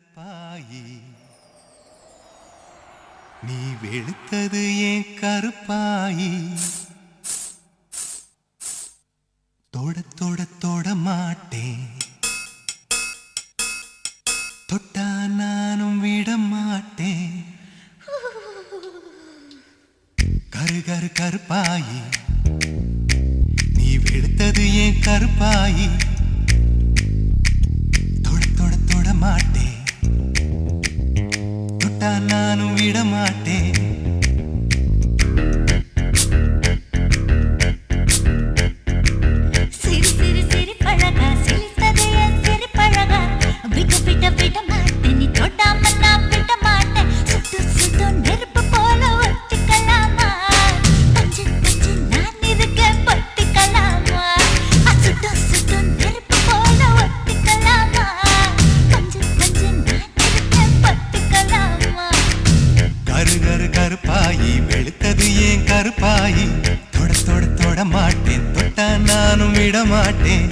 கருப்பாயி நீ வெளுத்தது ஏன் கருப்பாயி தொட தொட தொட மாட்டேன் தொட்டா நானும் விட மாட்டேன் கரு கரு கருப்பாயி நீ வெளுத்தது ஏன் கருப்பாயி தொட தொட தொட மாட்டேன் தொட்டா நானும் விட மாட்டேன் கருப்பாயி வெளுத்தது ஏன் கருப்பாயி தொட தொட தொட மாட்டேன் தொட்டா நானும் விட மாட்டேன்